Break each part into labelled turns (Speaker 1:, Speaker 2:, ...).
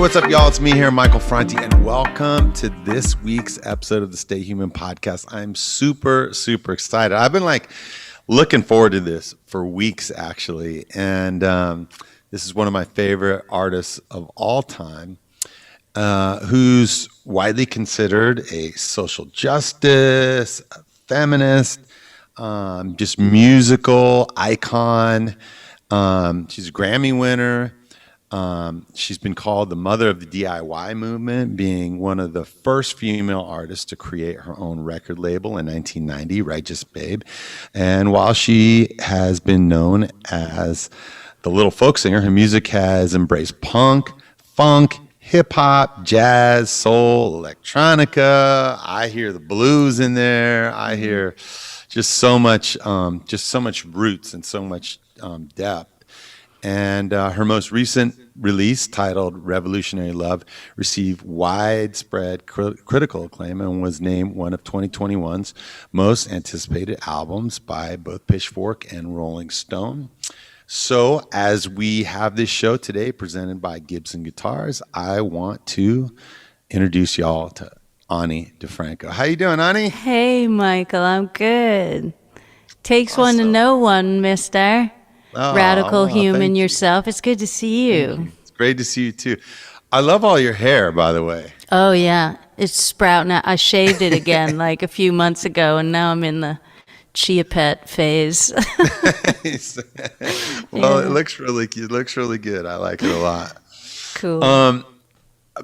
Speaker 1: what's up, y'all? It's me here, Michael Franti, and welcome to this week's episode of the Stay Human podcast. I'm super, super excited. I've been looking forward to this for weeks, actually, and this is one of my favorite artists of all time, who's widely considered a social justice, a feminist, just musical icon. She's a Grammy winner. She's been called the mother of the DIY movement, being one of the first female artists to create her own record label in 1990, Righteous Babe. And while she has been known as the Little Folksinger, her music has embraced punk, funk, hip-hop, jazz, soul, electronica. I hear the blues in there. I hear just so much roots and so much depth. And her most recent release, titled Revolutionary Love, received widespread critical acclaim and was named one of 2021's most anticipated albums by both Pitchfork and Rolling Stone. So as we have this show today presented by Gibson Guitars, I want to introduce y'all to Ani Di Franco. How you doing, Ani?
Speaker 2: Hey, Michael, I'm good. Takes
Speaker 1: Awesome.
Speaker 2: one to know one, mister. Radical human yourself. It's good to see you.
Speaker 1: It's great to see you too. I love all your hair, by the way.
Speaker 2: Oh yeah, it's sprouting out. I shaved it again like a few months ago, and now I'm in the chia pet phase.
Speaker 1: Well, It looks really cute. It looks really good. I like it a lot.
Speaker 2: Cool.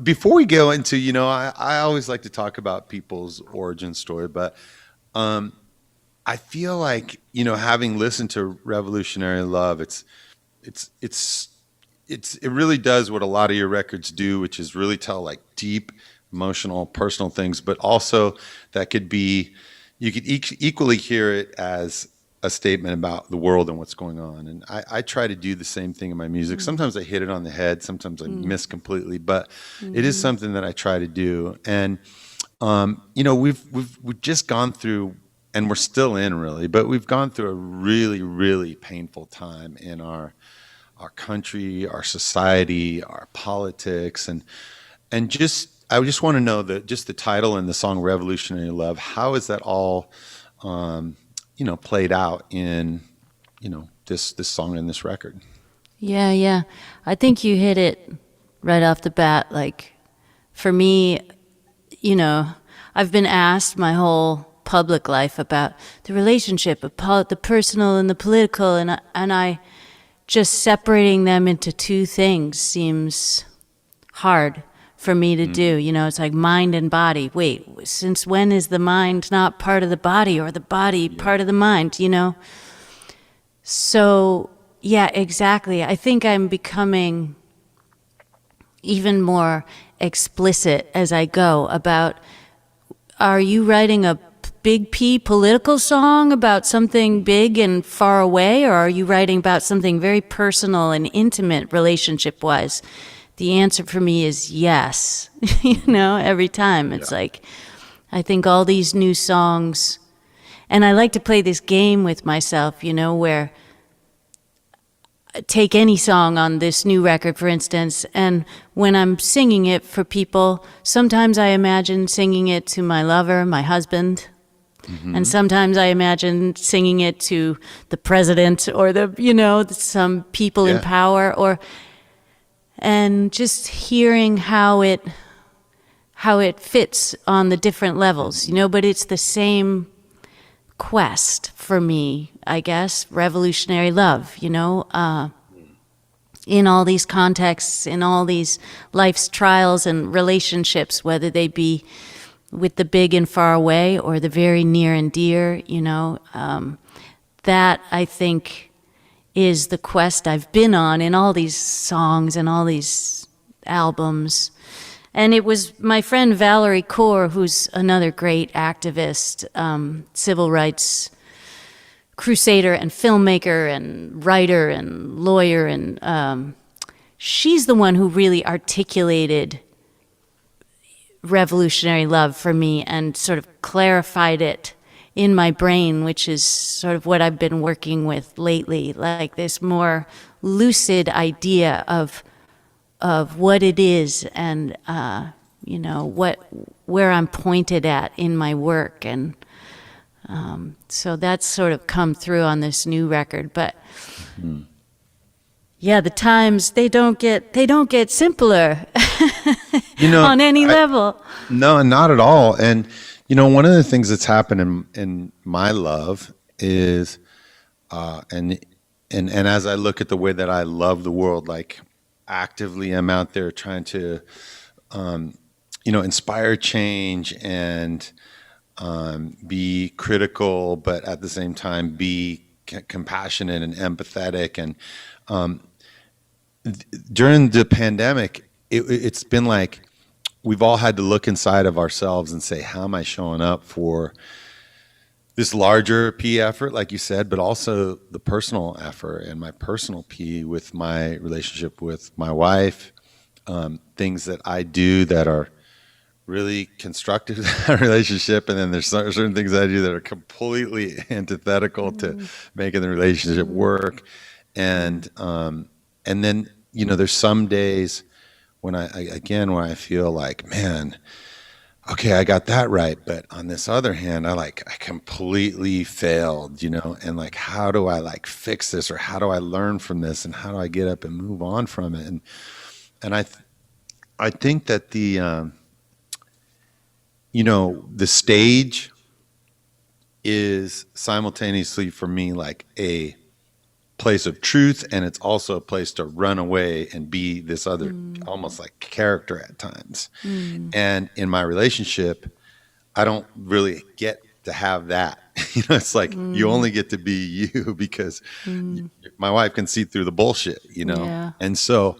Speaker 1: Before we go into, I always like to talk about people's origin story, but I feel like, having listened to Revolutionary Love, it really does what a lot of your records do, which is really tell like deep, emotional, personal things, but also that could be, you could equally hear it as a statement about the world and what's going on. And I try to do the same thing in my music. Sometimes I hit it on the head, sometimes I miss completely, but it is something that I try to do. And we've just gone through, and we're still in really, but we've gone through a really, really painful time in our country, our society, our politics, and I just want to know that just the title and the song "Revolutionary Love." How is that all, played out in, this song and this record?
Speaker 2: Yeah. I think you hit it right off the bat. Like, for me, I've been asked my whole public life about the relationship of the personal and the political, and I just separating them into two things seems hard for me to do. It's like mind and body. Wait, since when is the mind not part of the body, or the body part of the mind, So, yeah, exactly. I think I'm becoming even more explicit as I go about, are you writing a big P political song about something big and far away, or are you writing about something very personal and intimate relationship-wise? The answer for me is yes, every time. It's like, I think all these new songs, and I like to play this game with myself, where take any song on this new record, for instance, and when I'm singing it for people, sometimes I imagine singing it to my lover, my husband, and sometimes I imagine singing it to the president or some people in power, and just hearing how it fits on the different levels, but it's the same quest for me, I guess, revolutionary love, in all these contexts, in all these life's trials and relationships, whether they be with the big and far away or the very near and dear, that I think is the quest I've been on in all these songs and all these albums. And it was my friend Valerie Kaur, who's another great activist, civil rights crusader and filmmaker and writer and lawyer, and she's the one who really articulated revolutionary love for me and sort of clarified it in my brain, which is sort of what I've been working with lately, like this more lucid idea of of what it is, and where I'm pointed at in my work, and so that's sort of come through on this new record. But yeah, the times they don't get simpler on any level.
Speaker 1: No, not at all. And one of the things that's happened in my love is, and as I look at the way that I love the world, like actively I'm out there trying to, inspire change and be critical, but at the same time be compassionate and empathetic. And during the pandemic, it's been like we've all had to look inside of ourselves and say, how am I showing up for this larger P effort, like you said, but also the personal effort and my personal P with my relationship with my wife, things that I do that are really constructive to that relationship, and then there's certain things I do that are completely antithetical to making the relationship work, and then there's some days when I feel like, man, okay, I got that right, but on this other hand, I completely failed, and like, how do I fix this, or how do I learn from this, and how do I get up and move on from it, and I think that the stage is simultaneously for me like a place of truth, and it's also a place to run away and be this other almost like character at times. And in my relationship, I don't really get to have that. It's like you only get to be you because my wife can see through the bullshit,
Speaker 2: Yeah.
Speaker 1: And so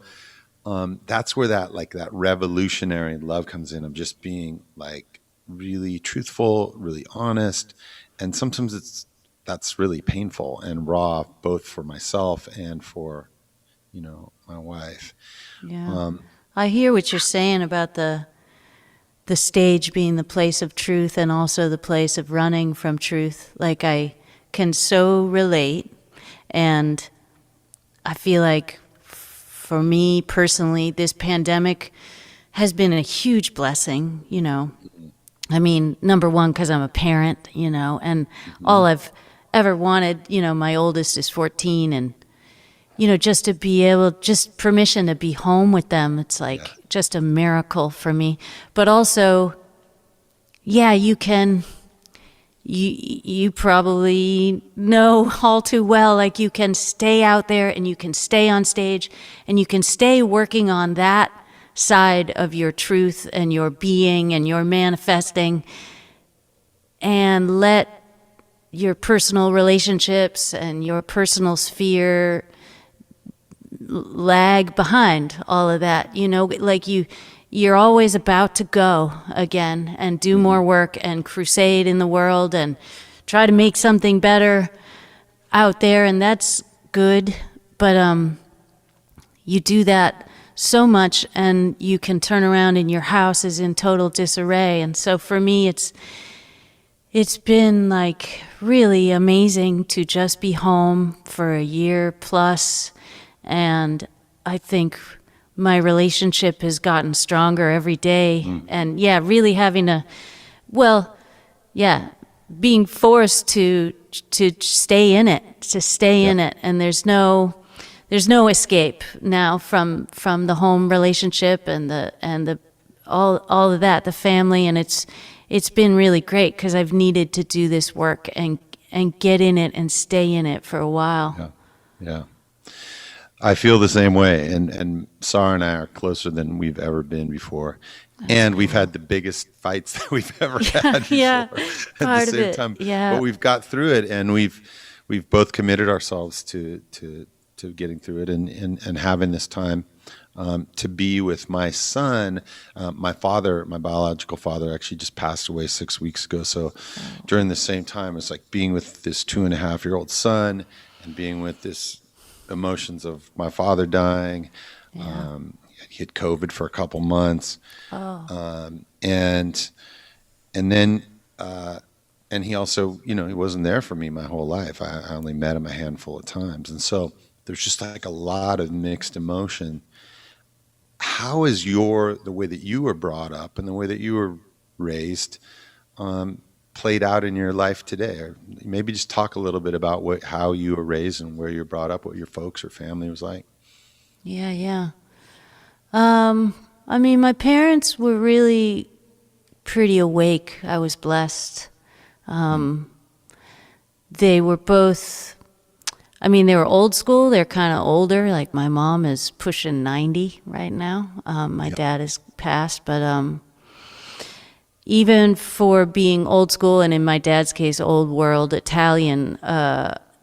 Speaker 1: that's where that revolutionary love comes in, of just being like really truthful, really honest, and sometimes that's really painful and raw, both for myself and for my wife.
Speaker 2: Yeah. I hear what you're saying about the stage being the place of truth and also the place of running from truth. Like, I can so relate, and I feel like for me personally, this pandemic has been a huge blessing, I mean, number one, because I'm a parent, and all I've ever wanted, my oldest is 14, and, just to be able, just permission to be home with them, it's like just a miracle for me. But also, yeah, you probably know all too well, like, you can stay out there and you can stay on stage and you can stay working on that side of your truth and your being and your manifesting, and let your personal relationships and your personal sphere lag behind all of that. Like, you're always about to go again and do more work and crusade in the world and try to make something better out there, and that's good, but you do that so much, and you can turn around and your house is in total disarray. And so for me, it's been like really amazing to just be home for a year plus, and I think my relationship has gotten stronger every day. And yeah, really having being forced to stay in it, and there's no escape now from the home relationship and the all of that, the family, and it's been really great because I've needed to do this work and get in it and stay in it for a while.
Speaker 1: Yeah. I feel the same way, and Sarah and I are closer than we've ever been before. And we've had the biggest fights that we've ever had before
Speaker 2: Yeah,
Speaker 1: at the same time.
Speaker 2: Yeah.
Speaker 1: But we've got through it, and we've both committed ourselves to getting through it and having this time to be with my son. My biological father, actually just passed away 6 weeks ago. So during the same time, it's like being with this 2.5-year-old son and being with this emotions of my father dying.
Speaker 2: Yeah.
Speaker 1: He had COVID for a couple months. And then he also, he wasn't there for me my whole life. I only met him a handful of times. And so there's just like a lot of mixed emotion. how is the way that you were brought up and the way that you were raised played out in your life today? Or maybe just talk a little bit about how you were raised and where you were brought up, what your folks or family was like.
Speaker 2: Yeah. I mean, my parents were really pretty awake. I was blessed. They were both, I mean, they were old school. They're kind of older. Like my mom is pushing 90 right now. My dad is passed, but even for being old school, and in my dad's case, old world Italian,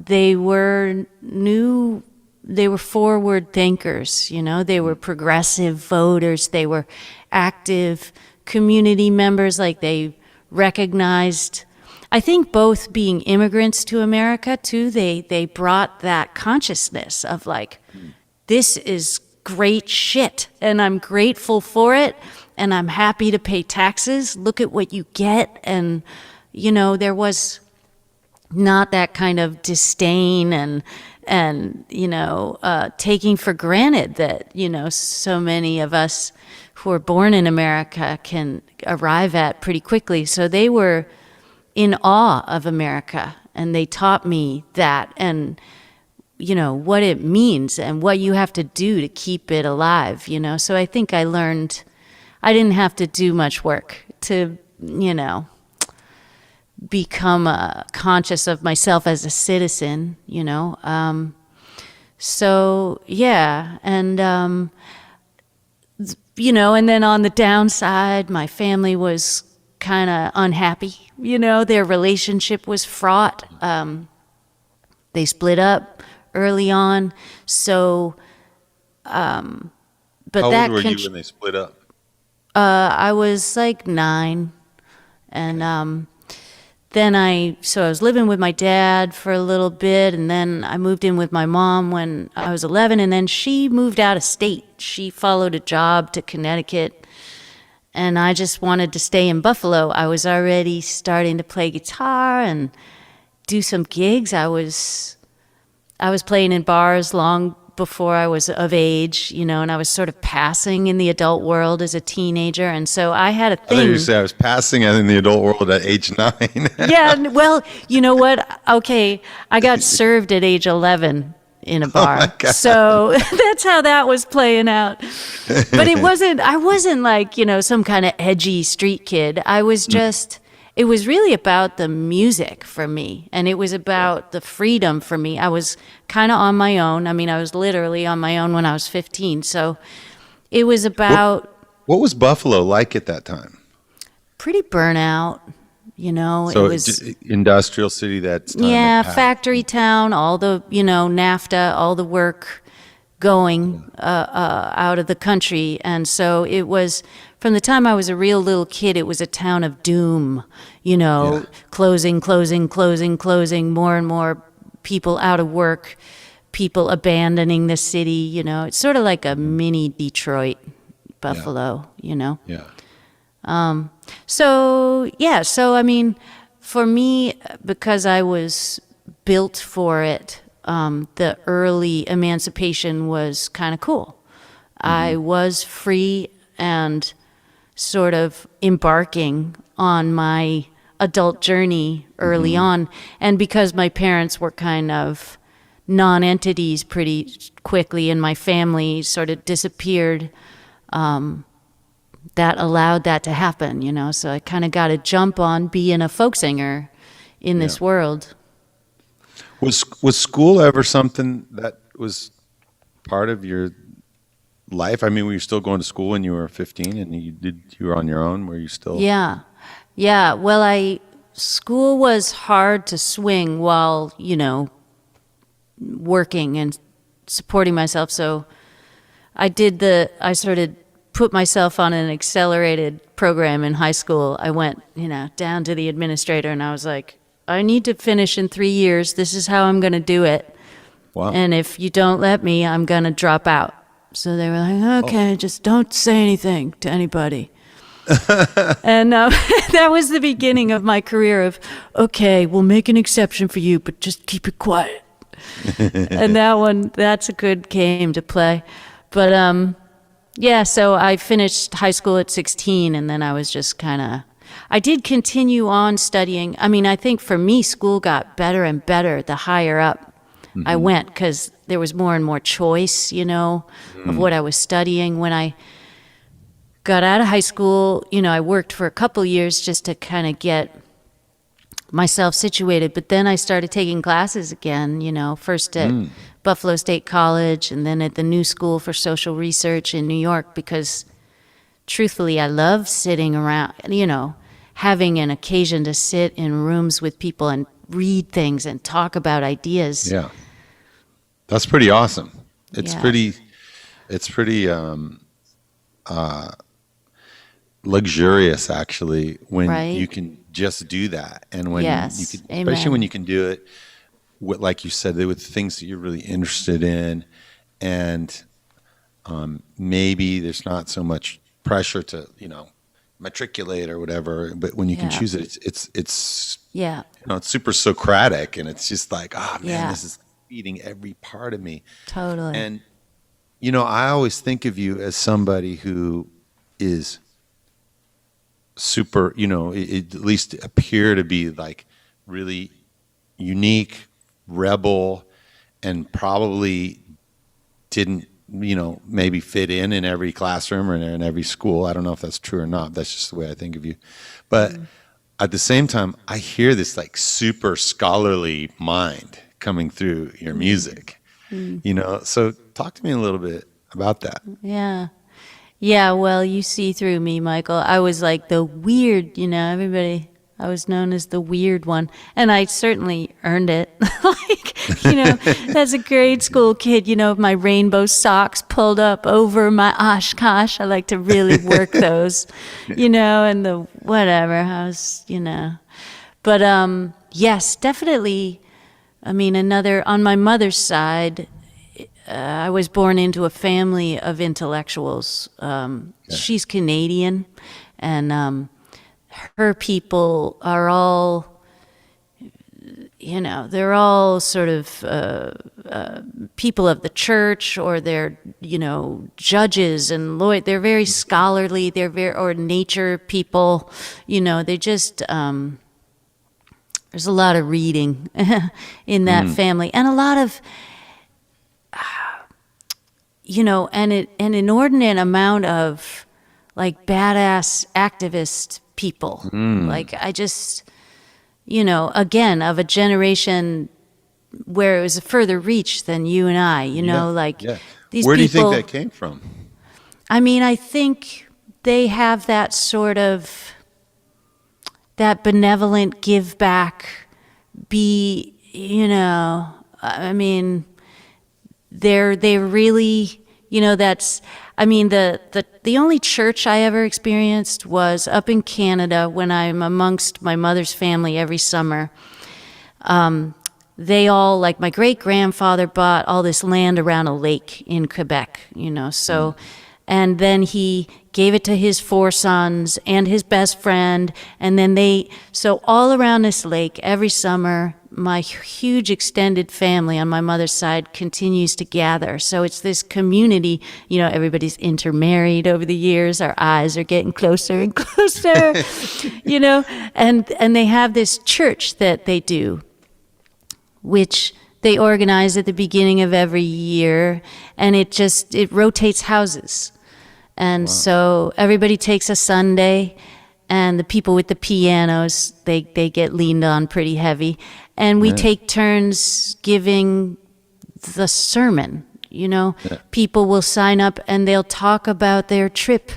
Speaker 2: they were forward thinkers, they were progressive voters, they were active community members, like they recognized, I think both being immigrants to America too, they brought that consciousness of like, this is great shit and I'm grateful for it and I'm happy to pay taxes. Look at what you get. And, there was not that kind of disdain and taking for granted that, so many of us who are born in America can arrive at pretty quickly. So they were in awe of America and they taught me that and, what it means and what you have to do to keep it alive, So I think I learned I didn't have to do much work to, become conscious of myself as a citizen, So, yeah. And, and then on the downside, my family was kind of unhappy. Their relationship was fraught. They split up early on. So, but
Speaker 1: how
Speaker 2: that
Speaker 1: old were you when they split up?
Speaker 2: I was like 9. And then I was living with my dad for a little bit, and then I moved in with my mom when I was 11, and then she moved out of state. She followed a job to Connecticut, and I just wanted to stay in Buffalo. I was already starting to play guitar and do some gigs. I was playing in bars long before I was of age, and I was sort of passing in the adult world as a teenager. And so I had a thing.
Speaker 1: I thought you said I was passing in the adult world at age 9.
Speaker 2: Yeah, well, you know what? Okay, I got served at age 11 in a bar. So that's how that was playing out. But I wasn't like, some kind of edgy street kid. I was just, it was really about the music for me. And it was about the freedom for me. I was kind of on my own. I mean, I was literally on my own when I was 15. So it was about.
Speaker 1: What was Buffalo like at that time?
Speaker 2: Pretty burnout.
Speaker 1: So it was industrial city that's
Speaker 2: factory town, all the, NAFTA, all the work going out of the country. And so it was, from the time I was a real little kid, it was a town of doom, closing, more and more people out of work, people abandoning the city, It's sort of like a mini Detroit, Buffalo, Yeah. So I mean, for me, because I was built for it, the early emancipation was kind of cool. I was free and sort of embarking on my adult journey early on. And because my parents were kind of non-entities pretty quickly and my family sort of disappeared, that allowed that to happen, So I kind of got a jump on being a folk singer in this world.
Speaker 1: Was school ever something that was part of your life? I mean, were you still going to school when you were 15 and you were on your own? Were you still?
Speaker 2: Yeah. Well, school was hard to swing while, working and supporting myself. So I started put myself on an accelerated program in high school. I went, down to the administrator and I was like, I need to finish in 3 years. This is how I'm going to do it.
Speaker 1: Wow.
Speaker 2: And if you don't let me, I'm going to drop out. So they were like, okay, just don't say anything to anybody. And that was the beginning of my career of, okay, we'll make an exception for you, but just keep it quiet. And that's a good game to play. But yeah, so I finished high school at 16, and then I was just I did continue on studying. I mean, I think for me, school got better and better the higher up I went, because there was more and more choice, of what I was studying. When I got out of high school, I worked for a couple years just to kind of get myself situated. But then I started taking classes again, first at Buffalo State College and then at the New School for Social Research in New York, because truthfully, I love sitting around, having an occasion to sit in rooms with people and read things and talk about ideas.
Speaker 1: Yeah. That's pretty awesome. It's
Speaker 2: Yeah.
Speaker 1: pretty luxurious, actually, when
Speaker 2: Right?
Speaker 1: you can just do that, and when you
Speaker 2: Yes.
Speaker 1: can,
Speaker 2: Amen.
Speaker 1: especially when you can do it with, like you said, with things that you're really interested in, and maybe there's not so much pressure to matriculate or whatever, but when you can
Speaker 2: Yeah.
Speaker 1: choose it, it's
Speaker 2: Yeah.
Speaker 1: it's super Socratic, and it's just like, oh man,
Speaker 2: Yeah.
Speaker 1: this is feeding every part of me.
Speaker 2: Totally.
Speaker 1: And I always think of you as somebody who is super, at least appear to be like really unique, rebel, and probably didn't, maybe fit in every classroom or in every school. I don't know if that's true or not. That's just the way I think of you. But at the same time, I hear this like super scholarly mind coming through your music, So talk to me a little bit about that.
Speaker 2: Yeah. Yeah, well, you see through me, Michael. I was like the weird, I was known as the weird one. And I certainly earned it. As a grade school kid, my rainbow socks pulled up over my Oshkosh. I like to really work those, and the whatever. I was, But yes, definitely. I mean, on my mother's side, I was born into a family of intellectuals. She's Canadian, and her people are all, they're all sort of people of the church, or they're, judges and lawyers. They're very scholarly. Or nature people. They just there's a lot of reading in that family, and a lot of. And an inordinate amount of like badass activist people. Like I just, again, of a generation where it was a further reach than you and I, these
Speaker 1: Where do you
Speaker 2: people.
Speaker 1: think that came from?
Speaker 2: I mean, I think they have that sort of, that benevolent give back, I mean, they're really, that's, I mean, the only church I ever experienced was up in Canada when I'm amongst my mother's family every summer. They all, like my great grandfather bought all this land around a lake in Quebec, so, and then he gave it to his 4 sons and his best friend, and then so all around this lake every summer, my huge extended family on my mother's side continues to gather. So it's this community, everybody's intermarried over the years. Our eyes are getting closer and closer, and they have this church that they do, which they organize at the beginning of every year, and it rotates houses. And so everybody takes a Sunday, and the people with the pianos, they get leaned on pretty heavy. And we take turns giving the sermon, People will sign up and they'll talk about their trip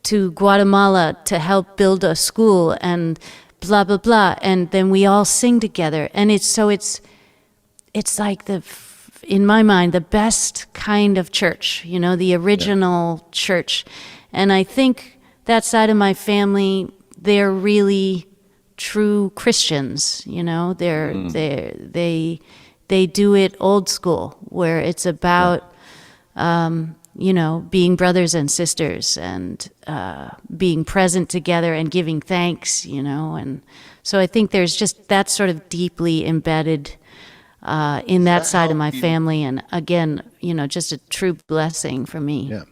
Speaker 2: to Guatemala to help build a school and blah, blah, blah. And then we all sing together. And it's like in my mind, the best kind of church, the original church. And I think that side of my family, they're really true Christians, they do it old school, where it's about, being brothers and sisters and being present together and giving thanks, and so I think there's just that sort of deeply embedded in that side of my family, and again, just a true blessing for me.
Speaker 1: Yeah.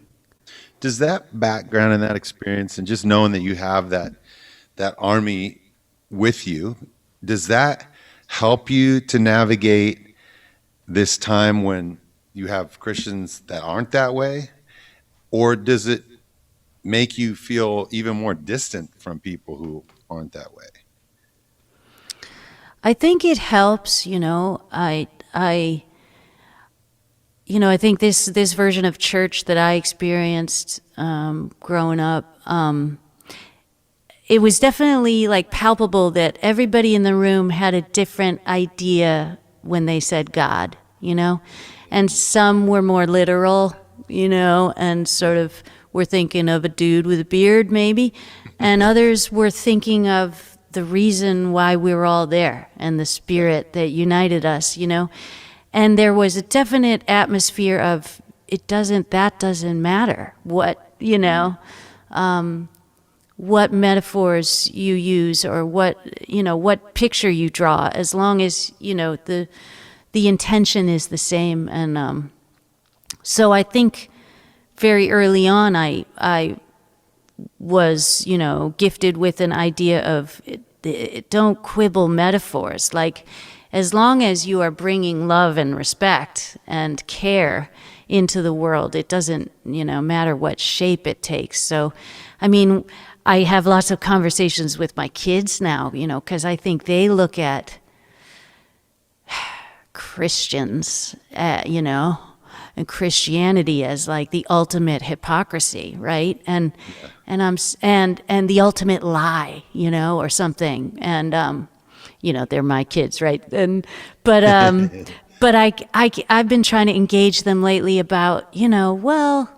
Speaker 1: Does that background and that experience and just knowing that you have that army with you, does that help you to navigate this time when you have Christians that aren't that way? Or does it make you feel even more distant from people who aren't that way?
Speaker 2: I think it helps, I think this version of church that I experienced growing up, it was definitely like palpable that everybody in the room had a different idea when they said God, and some were more literal, and sort of were thinking of a dude with a beard maybe, and others were thinking of the reason why we were all there and the spirit that united us, And there was a definite atmosphere of that doesn't matter what metaphors you use or what picture you draw, as long as, the intention is the same. And so I think very early on I was, gifted with an idea of don't quibble metaphors. Like, as long as you are bringing love and respect and care into the world, it doesn't, matter what shape it takes. So, I mean, I have lots of conversations with my kids now, because I think they look at Christians, and Christianity as like the ultimate hypocrisy, right? And the ultimate lie, or something. And they're my kids, right? But I've been trying to engage them lately about, well,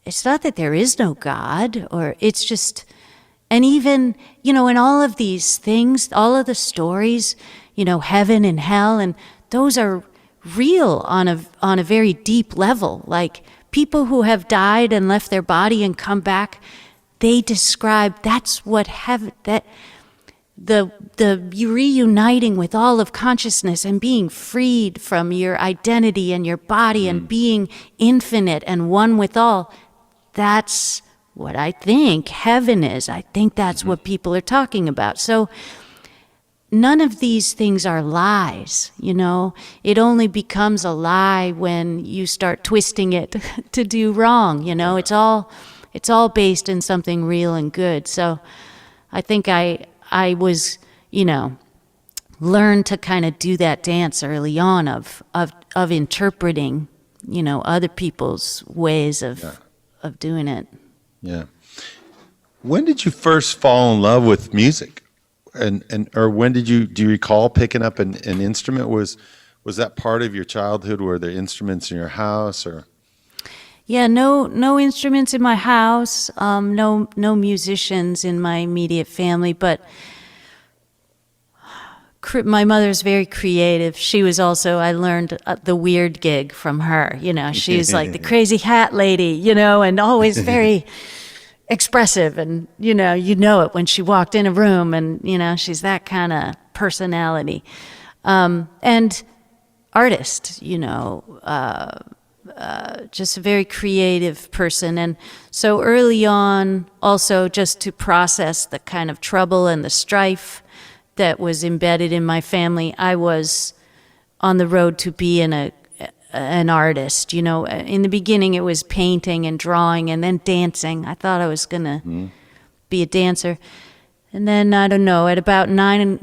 Speaker 2: it's not that there is no God, or it's just, and even, in all of these things, all of the stories, heaven and hell, and those are real on a very deep level. Like, people who have died and left their body and come back, they describe that's what heaven, that the reuniting with all of consciousness and being freed from your identity and your body and being infinite and one with all. That's what I think heaven is. I think that's what people are talking about. So none of these things are lies, It only becomes a lie when you start twisting it to do wrong, It's all based in something real and good. So I think I was, learned to kind of do that dance early on of interpreting, other people's ways of doing it.
Speaker 1: Yeah. When did you first fall in love with music? Or when do you recall picking up an instrument? Was that part of your childhood? Were there instruments in your house, or?
Speaker 2: Yeah, no instruments in my house, no musicians in my immediate family, but my mother's very creative. She was also, I learned the weird gig from her, she was like the crazy hat lady, and always very expressive, and you know it when she walked in a room, and she's that kind of personality, and artist, just a very creative person. And so early on, also just to process the kind of trouble and the strife that was embedded in my family, I was on the road to be an artist. In the beginning it was painting and drawing and then dancing. I thought I was gonna be a dancer. And then, I don't know, at about nine,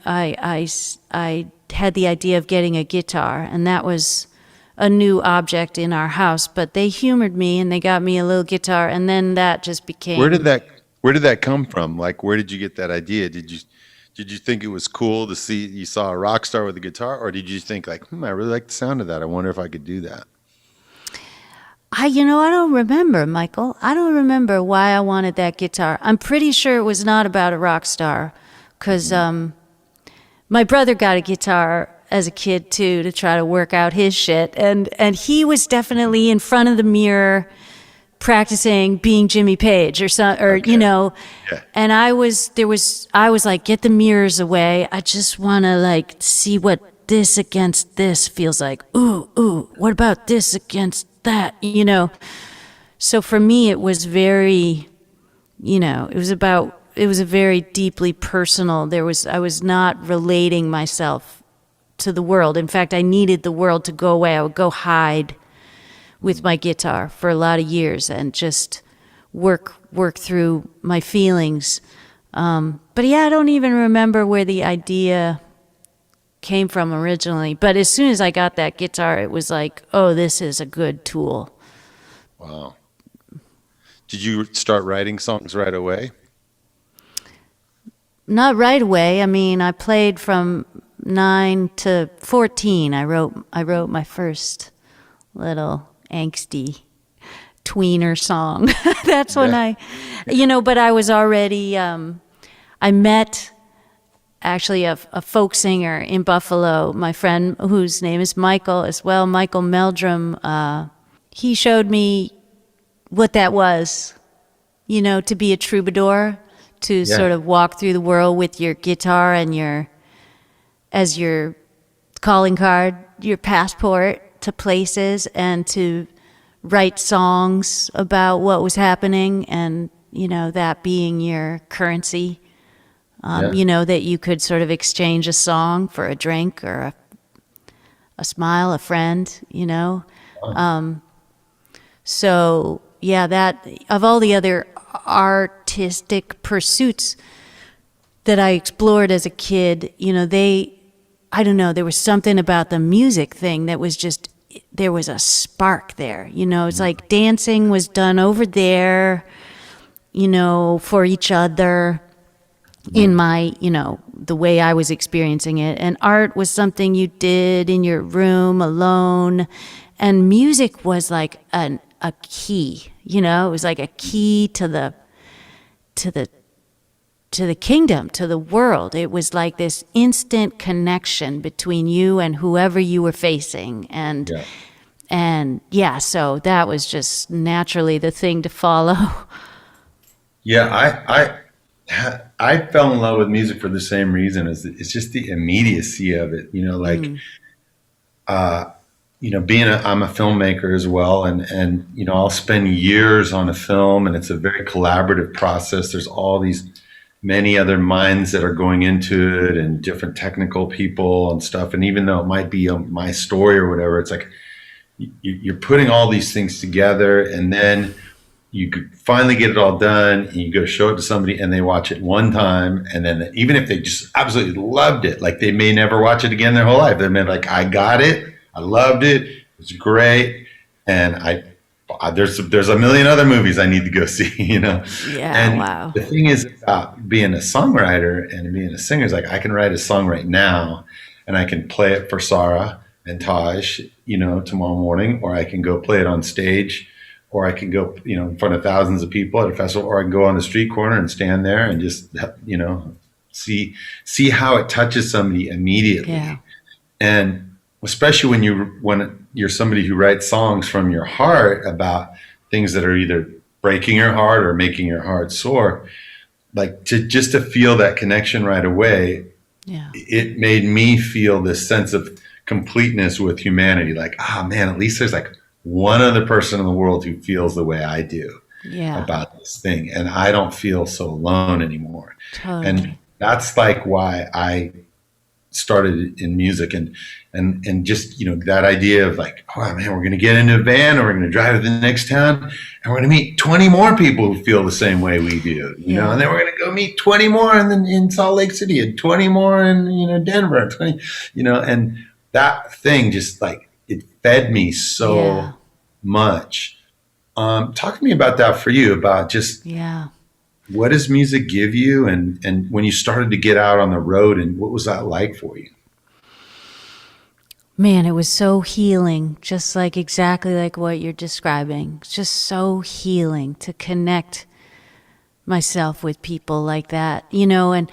Speaker 2: I had the idea of getting a guitar, and that was a new object in our house, but they humored me and they got me a little guitar, and then that just became...
Speaker 1: Where did that come from? Like, where did you get that idea? Did you think it was cool to see, you saw a rock star with a guitar, or did you think like, I really like the sound of that. I wonder if I could do that.
Speaker 2: I don't remember, Michael. I don't remember why I wanted that guitar. I'm pretty sure it was not about a rock star, because my brother got a guitar as a kid too, to try to work out his shit, and he was definitely in front of the mirror practicing being Jimmy Page Yeah. And I was like, get the mirrors away. I just want to like see what this against this feels like. Ooh, what about this against that? so for me, it was very, it was a very deeply personal, I was not relating myself to the world. In fact, I needed the world to go away. I would go hide with my guitar for a lot of years and just work through my feelings. But yeah, I don't even remember where the idea came from originally. But as soon as I got that guitar, it was like, oh, this is a good tool.
Speaker 1: Wow. Did you start writing songs right away?
Speaker 2: Not right away. I mean, I played from 9 to 14. I wrote my first little angsty tweener song. That's when but I was already, I met actually a folk singer in Buffalo, my friend whose name is Michael as well, Michael Meldrum. He showed me what that was, to be a troubadour, to sort of walk through the world with your guitar and as your calling card, your passport to places, and to write songs about what was happening, and that being your currency. That you could sort of exchange a song for a drink or a smile, a friend. So yeah, that of all the other artistic pursuits that I explored as a kid, I don't know, there was something about the music thing that was just, there was a spark there. It's like dancing was done over there, for each other in my, the way I was experiencing it. And art was something you did in your room alone. And music was like a key, it was like a key to the kingdom, to the world. It was like this instant connection between you and whoever you were facing. And so that was just naturally the thing to follow.
Speaker 1: Yeah, I fell in love with music for the same reason. It's just the immediacy of it, I'm a filmmaker as well, and I'll spend years on a film, and it's a very collaborative process. There's all these many other minds that are going into it, and different technical people and stuff. And even though it might be my story or whatever, it's like you're putting all these things together, and then you finally get it all done, and you go show it to somebody, and they watch it one time, and then even if they just absolutely loved it, like they may never watch it again their whole life. They're like, I got it. I loved it. It was great, and there's a million other movies I need to go see,
Speaker 2: Yeah,
Speaker 1: And
Speaker 2: wow.
Speaker 1: the thing is about being a songwriter and being a singer is like I can write a song right now, and I can play it for Sarah and Taj, tomorrow morning, or I can go play it on stage, or I can go, in front of thousands of people at a festival, or I can go on the street corner and stand there and just, see how it touches somebody immediately, and especially when you're somebody who writes songs from your heart about things that are either breaking your heart or making your heart sore, like to feel that connection right away. It made me feel this sense of completeness with humanity. Like, man, at least there's like one other person in the world who feels the way I do about this thing, and I don't feel so alone anymore.
Speaker 2: Totally.
Speaker 1: And that's like why I started in music, and just that idea of like, oh man, we're gonna get into a van, or we're gonna drive to the next town, and we're gonna meet 20 more people who feel the same way we do, and then we're gonna go meet 20 more in Salt Lake City, and 20 more in Denver, 20, and that thing just like it fed me so much. Talk to me about that for you, about just what does music give you, and when you started to get out on the road, and what was that like for you?
Speaker 2: Man, it was so healing, just like exactly like what you're describing. It's just so healing to connect myself with people like that, and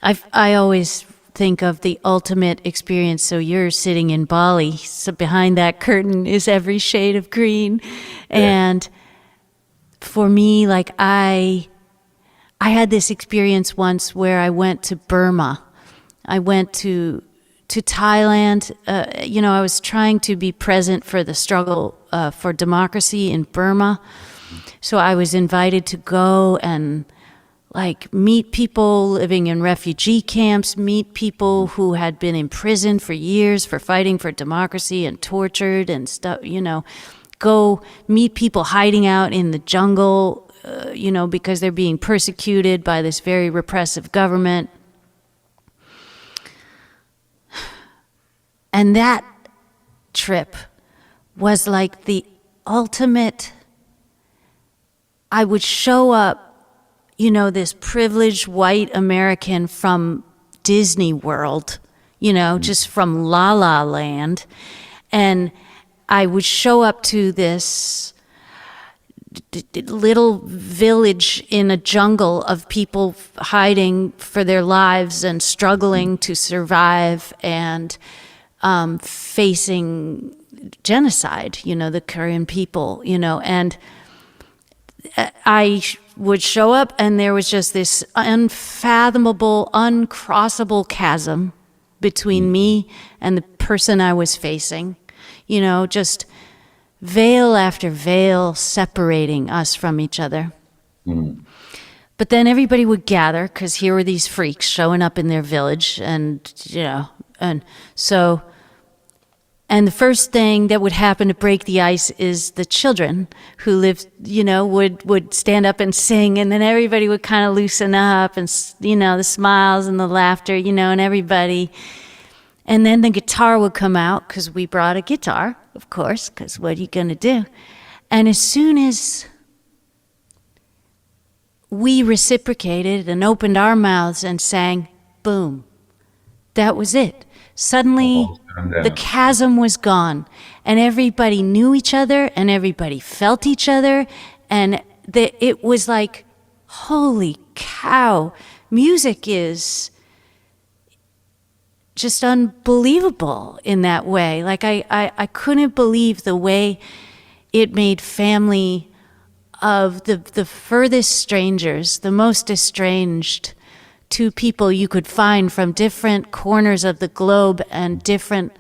Speaker 2: I always think of the ultimate experience. So you're sitting in Bali, so behind that curtain is every shade of green. And for me, like I had this experience once where I went to Burma. I went to to Thailand. I was trying to be present for the struggle for democracy in Burma. So I was invited to go and like meet people living in refugee camps, meet people who had been imprisoned for years for fighting for democracy and tortured and stuff, go meet people hiding out in the jungle, because they're being persecuted by this very repressive government. And that trip was like the ultimate. I would show up, this privileged white American from Disney World, just from La La Land. And I would show up to this little village in a jungle of people hiding for their lives and struggling to survive and facing genocide, the Korean people, and I would show up and there was just this unfathomable, uncrossable chasm between me and the person I was facing, just veil after veil separating us from each other. Mm. But then everybody would gather because here were these freaks showing up in their village and the first thing that would happen to break the ice is the children who lived, would stand up and sing, and then everybody would kind of loosen up and, the smiles and the laughter, and everybody. And then the guitar would come out because we brought a guitar, of course, because what are you going to do? And as soon as we reciprocated and opened our mouths and sang, boom, that was it. Suddenly, the chasm was gone, and everybody knew each other, and everybody felt each other, and it was like, holy cow, music is just unbelievable in that way. Like, I couldn't believe the way it made family of the furthest strangers, the most estranged, two people you could find from different corners of the globe and different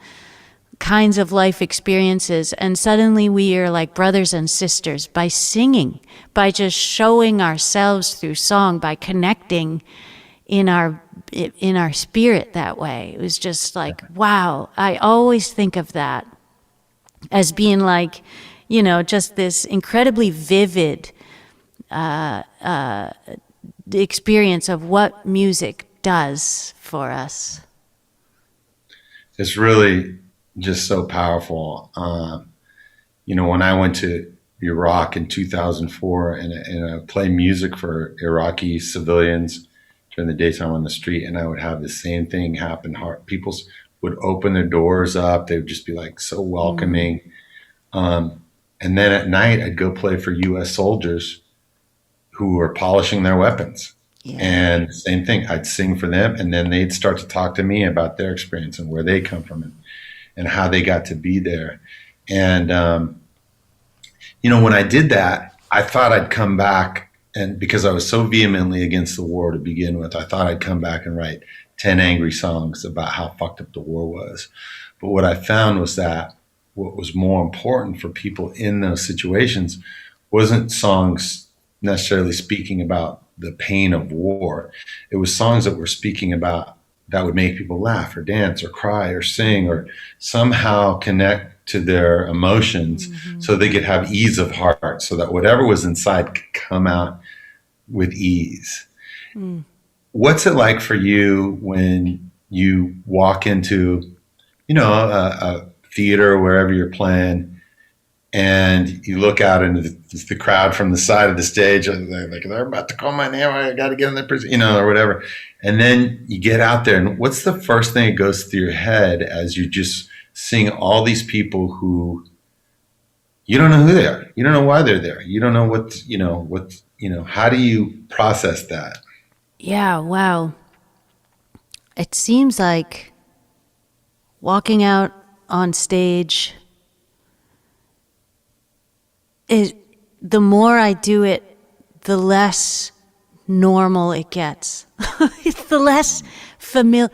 Speaker 2: kinds of life experiences. And suddenly we are like brothers and sisters by singing, by just showing ourselves through song, by connecting in our spirit that way. It was just like, wow. I always think of that as being like, just this incredibly vivid the experience of what music does for us.
Speaker 1: It's really just so powerful. When I went to Iraq in 2004 and I played music for Iraqi civilians during the daytime on the street, and I would have the same thing happen. People would open their doors up. They would just be like so welcoming. And then at night I'd go play for U.S. soldiers who were polishing their weapons. Yeah. And same thing, I'd sing for them, and then they'd start to talk to me about their experience and where they come from and how they got to be there. And, when I did that, I thought I'd come back, and because I was so vehemently against the war to begin with, I thought I'd come back and write 10 angry songs about how fucked up the war was. But what I found was that what was more important for people in those situations wasn't songs necessarily speaking about the pain of war. It was songs that were speaking about that would make people laugh or dance or cry or sing or somehow connect to their emotions, so they could have ease of heart, so that whatever was inside could come out with ease. What's it like for you when you walk into, a theater or wherever you're playing, and you look out into the crowd from the side of the stage, and they're about to call my name, I got to get in the prison, or whatever. And then you get out there, and what's the first thing that goes through your head as you just seeing all these people who you don't know who they are, you don't know why they're there, you don't know how do you process that?
Speaker 2: Yeah, wow. It seems like walking out on stage the more I do it, the less normal it gets. It's the less familiar.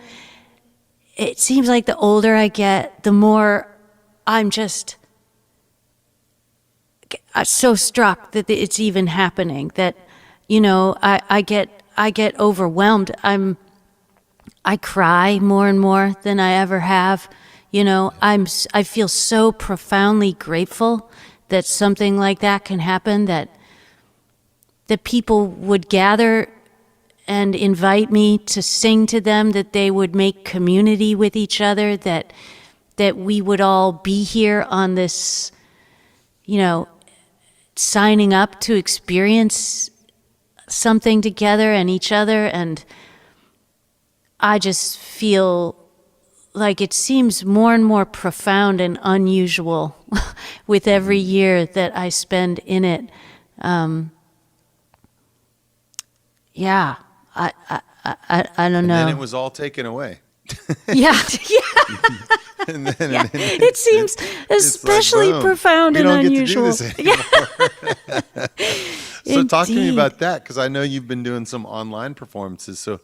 Speaker 2: it seems like the older I get, the more I'm just so struck that it's even happening, that, I get overwhelmed. I cry more and more than I ever have. I feel so profoundly grateful that something like that can happen, that people would gather and invite me to sing to them, that they would make community with each other, that we would all be here on this, signing up to experience something together and each other. And I just feel like it seems more and more profound and unusual with every year that I spend in it. Yeah, I don't know.
Speaker 1: And then it was all taken away.
Speaker 2: Yeah.
Speaker 1: And then,
Speaker 2: Yeah. It seems especially
Speaker 1: like,
Speaker 2: profound and unusual.
Speaker 1: We don't get to do this anymore. So talk to me about that, because I know you've been doing some online performances. So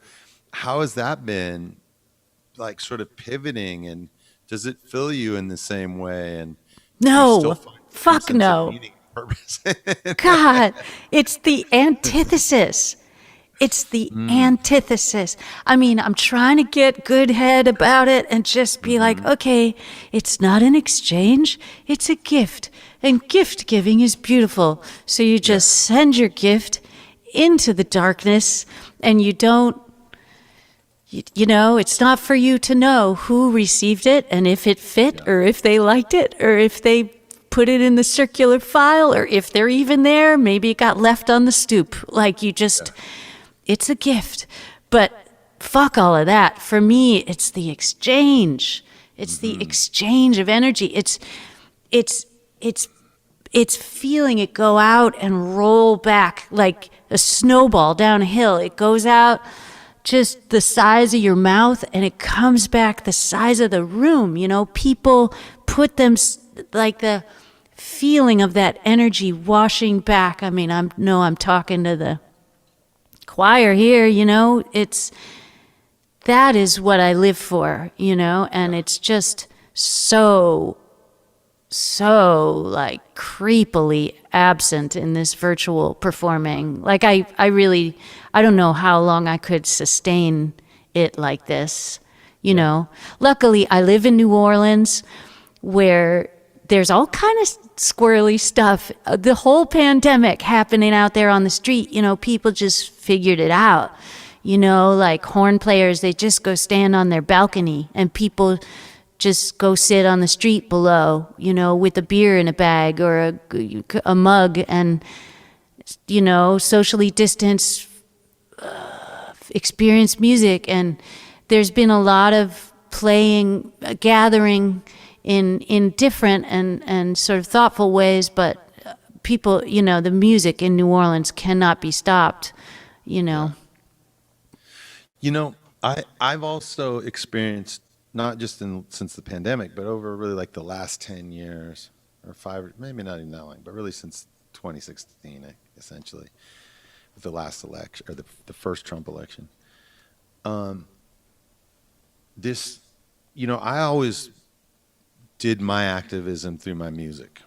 Speaker 1: how has that been, like, sort of pivoting, and does it fill you in the same way? And
Speaker 2: no, fuck no. God, it's the antithesis. It's the antithesis. I mean, I'm trying to get good head about it and just be like, okay, it's not an exchange, it's a gift. And gift giving is beautiful. So you just send your gift into the darkness, and you don't, it's not for you to know who received it and if it fit, or if they liked it, or if they put it in the circular file, or if they're even there. Maybe it got left on the stoop. Like, you just... It's a gift. But fuck all of that. For me, it's the exchange. It's the exchange of energy. It's feeling it go out and roll back like a snowball down a hill. It goes out just the size of your mouth, and it comes back the size of the room. People put them, like, the feeling of that energy washing back. I mean, I'm talking to the choir here, that is what I live for, and it's just so like creepily absent in this virtual performing. Like, I don't know how long I could sustain it like this, Luckily, I live in New Orleans, where there's all kind of squirrely stuff. The whole pandemic happening out there on the street, people just figured it out. Like horn players, they just go stand on their balcony, and people just go sit on the street below, with a beer in a bag or a mug, and, socially distance, experience music. And there's been a lot of playing, gathering in different and sort of thoughtful ways, but people, the music in New Orleans cannot be stopped,
Speaker 1: I've also experienced, not just since the pandemic, but over really like the last 10 years or 5, maybe not even that long, but really since 2016, essentially, with the last election, or the first Trump election. I always did my activism through my music.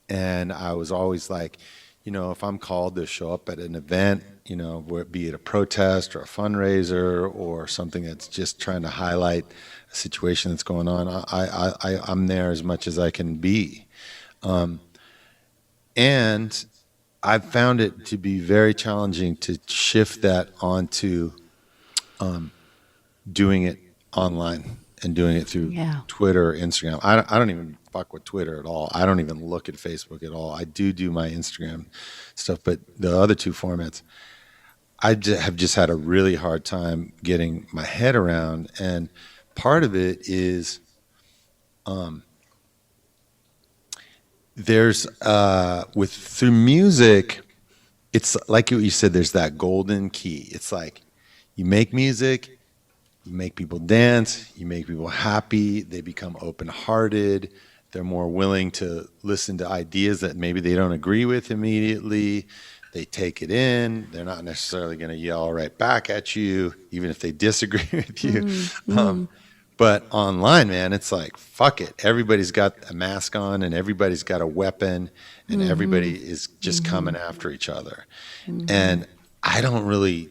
Speaker 1: And I was always like, if I'm called to show up at an event, be it a protest or a fundraiser or something that's just trying to highlight a situation that's going on, I'm there as much as I can be. And I've found it to be very challenging to shift that onto doing it online and doing it through Twitter or Instagram. I don't even fuck with Twitter at all. I don't even look at Facebook at all. I do my Instagram stuff, but the other two formats, I have just had a really hard time getting my head around. And part of it is there's through music, it's like what you said, there's that golden key. It's like you make music, you make people dance, you make people happy, they become open-hearted, they're more willing to listen to ideas that maybe they don't agree with immediately, they take it in, they're not necessarily going to yell right back at you, even if they disagree with you. But online, man, it's like, fuck it. Everybody's got a mask on and everybody's got a weapon and everybody is just coming after each other. And I don't really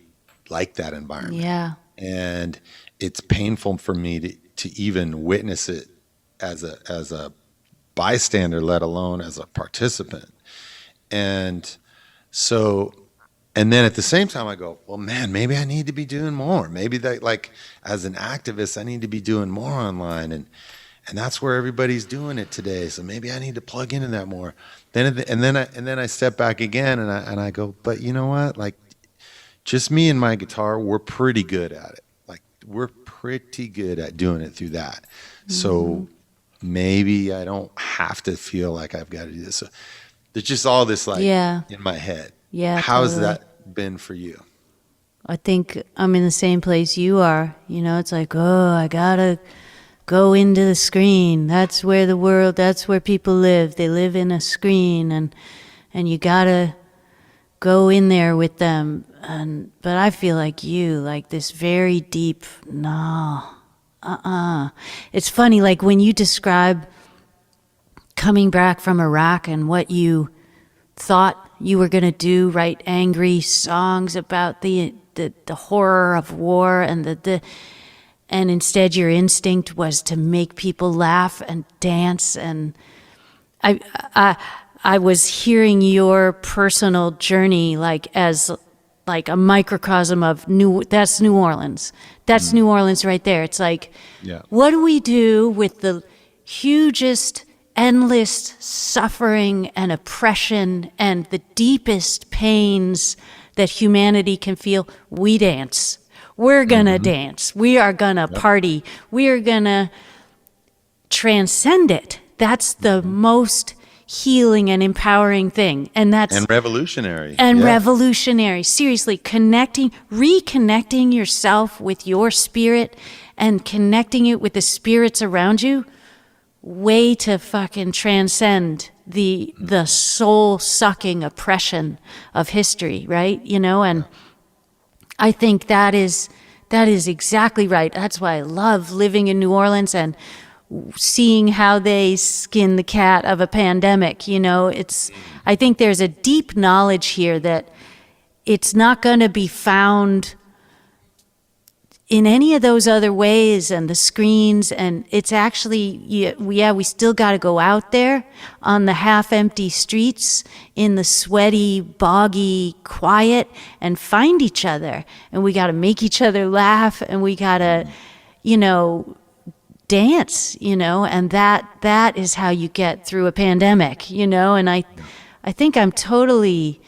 Speaker 1: like that environment.
Speaker 2: Yeah.
Speaker 1: And it's painful for me to even witness it as a bystander, let alone as a participant. And so, and then at the same time I go, well, man, maybe I need to be doing more. Maybe that, like, as an activist, I need to be doing more online, and that's where everybody's doing it today. So maybe I need to plug into that more. Then I step back again and I go, but you know what? Like, just me and my guitar, we're pretty good at it. Like, we're pretty good at doing it through that. So maybe I don't have to feel like I've got to do this. So there's just all this, like, in my head.
Speaker 2: Yeah.
Speaker 1: How's that been for you?
Speaker 2: I think I'm in the same place you are. You know, it's like, oh, I gotta go into the screen. That's where that's where people live. They live in a screen, and you gotta go in there with them. But I feel like you, like this very deep, no, It's funny, like when you describe coming back from Iraq and what you thought you were going to do, write angry songs about the horror of war, and and instead your instinct was to make people laugh and dance. And I was hearing your personal journey as a microcosm of that's New Orleans. That's New Orleans right there. It's like, what do we do with the hugest, endless suffering and oppression and the deepest pains that humanity can feel? We dance. We're gonna dance. We are gonna party. We are gonna transcend it. That's the most healing and empowering thing. And
Speaker 1: revolutionary.
Speaker 2: Revolutionary. Seriously, reconnecting yourself with your spirit and connecting it with the spirits around you. Way to fucking transcend the soul-sucking oppression of history, right? You know, and I think that is exactly right. That's why I love living in New Orleans and seeing how they skin the cat of a pandemic. You know, I think there's a deep knowledge here that it's not going to be found in any of those other ways, and the screens, and it's actually, we still got to go out there on the half-empty streets in the sweaty, boggy quiet and find each other, and we got to make each other laugh, and we got to, dance, and that is how you get through a pandemic, and I think I'm totally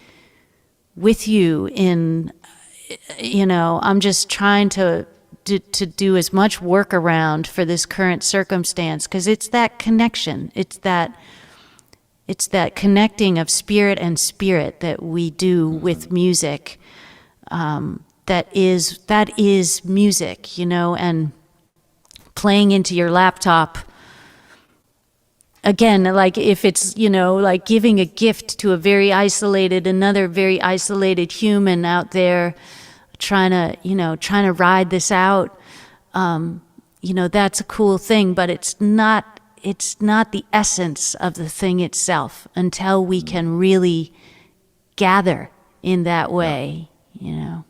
Speaker 2: with you in, I'm just trying to do as much work around for this current circumstance, because it's that connection, it's that connecting of spirit and spirit that we do with music, that is music, and playing into your laptop. Again, like if it's, like giving a gift to another very isolated human out there trying to ride this out, that's a cool thing, but it's not the essence of the thing itself until we can really gather in that way,
Speaker 1: Yeah.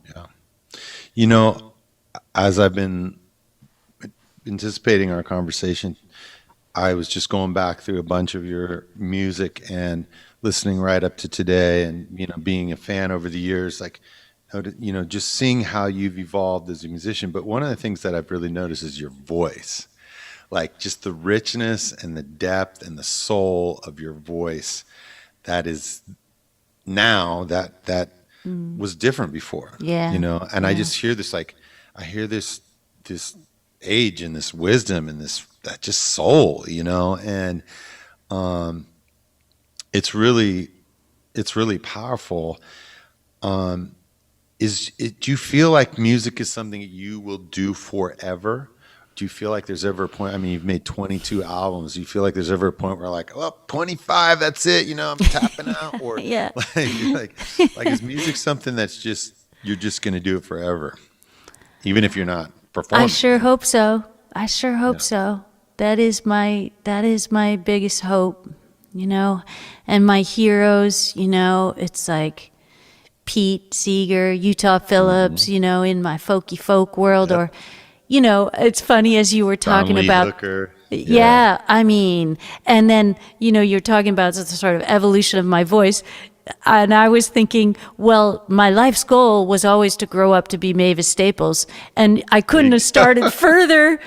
Speaker 1: As I've been anticipating our conversation, I was just going back through a bunch of your music and listening right up to today, and being a fan over the years, like, just seeing how you've evolved as a musician. But one of the things that I've really noticed is your voice, like just the richness and the depth and the soul of your voice. That is now that was different before. And I just hear this, like, I hear this age and this wisdom and that just soul, and it's really powerful. Do you feel like music is something that you will do forever? Do you feel like there's ever a point, I mean, you've made 22 albums. Do you feel like there's ever a point where like, well, 25, that's it, I'm tapping out? Or like is music something that's just, you're just going to do it forever, even if you're not performing?
Speaker 2: I sure hope so. I sure hope so. That is my biggest hope, And my heroes, it's like Pete Seeger, Utah Phillips, in my folky folk world, or, it's funny as you were talking about.
Speaker 1: Hooker.
Speaker 2: Yeah, I mean, and then, you're talking about the sort of evolution of my voice. And I was thinking, well, my life's goal was always to grow up to be Mavis Staples. And I couldn't have started further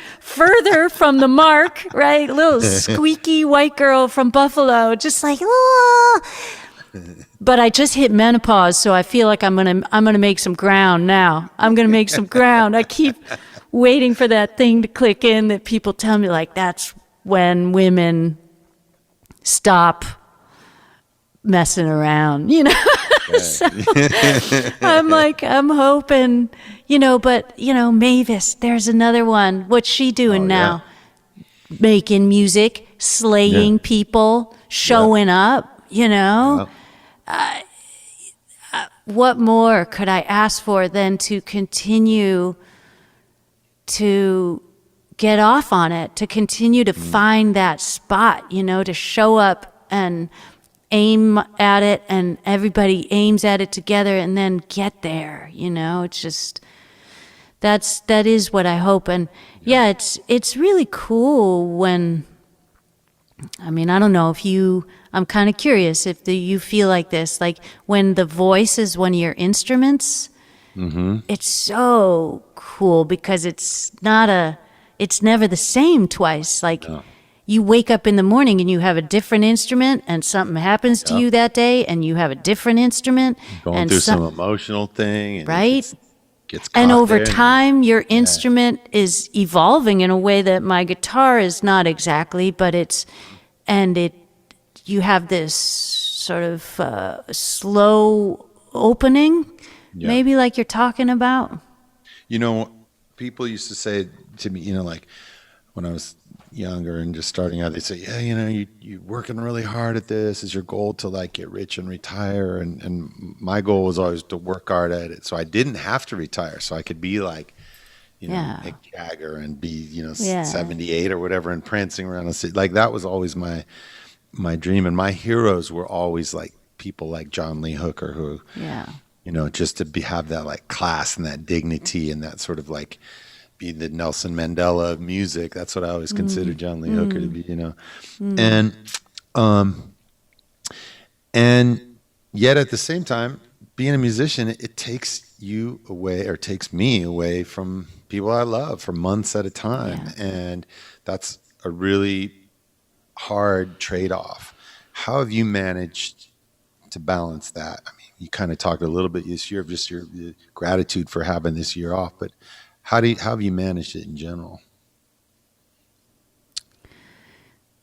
Speaker 2: from the mark, right? A little squeaky white girl from Buffalo, just like, oh. But I just hit menopause, so I feel like I'm gonna make some ground now. I'm gonna make some ground. I keep waiting for that thing to click in that people tell me, like, that's when women stop messing around, So, I'm like, I'm hoping, but, Mavis, there's another one. What's she doing now? Making music, slaying people, showing up, What more could I ask for than to continue to get off on it, to continue to find that spot, to show up and aim at it, and everybody aims at it together and then get there, it's just, that is what I hope. And it's really cool when, I mean, I don't know if I'm kind of curious if you feel like this, like when the voice is one of your instruments, it's so cool because it's never the same twice. Like, you wake up in the morning and you have a different instrument, and something happens to you that day and you have a different instrument.
Speaker 1: Going through some emotional thing. And
Speaker 2: right?
Speaker 1: Gets
Speaker 2: and over time, your instrument is evolving in a way that my guitar is not exactly, but you have this sort of slow opening, maybe like you're talking about.
Speaker 1: People used to say to me, like when I was younger and just starting out, they say, you're working really hard at this. Is your goal to like get rich and retire? And my goal was always to work hard at it, so I didn't have to retire, so I could be like, Mick Jagger and be 78 or whatever and prancing around the city. Like, that was always my dream. And my heroes were always like people like John Lee Hooker, who just to have that like class and that dignity and that sort of like be the Nelson Mandela of music. That's what I always considered John Lee Hooker to be, and yet at the same time, being a musician, it takes you away, or takes me away from people I love for months at a time. And that's a really hard trade-off. How have you managed to balance that? I mean, you kind of talked a little bit this year of just your gratitude for having this year off, but how have you managed it in general?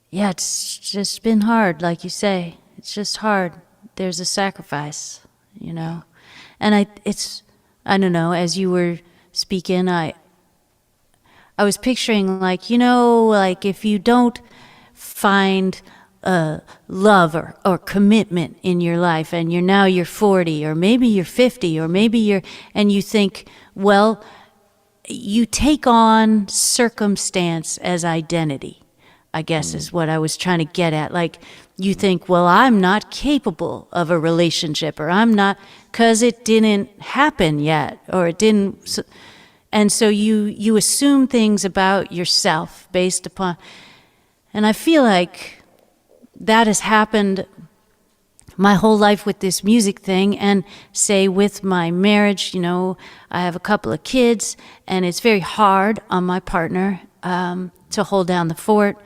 Speaker 2: Yeah, it's just been hard, like you say. It's just hard. There's a sacrifice, And I don't know, as you were speaking, I was picturing like, like if you don't find love or commitment in your life, and you're 40, or maybe you're 50, or maybe and you think, well, you take on circumstance as identity, I guess is what I was trying to get at. Like, you think, well, I'm not capable of a relationship, or I'm not, because it didn't happen yet, or it didn't. And so you assume things about yourself based upon, and I feel like that has happened my whole life with this music thing, and say with my marriage, I have a couple of kids, and it's very hard on my partner to hold down the fort,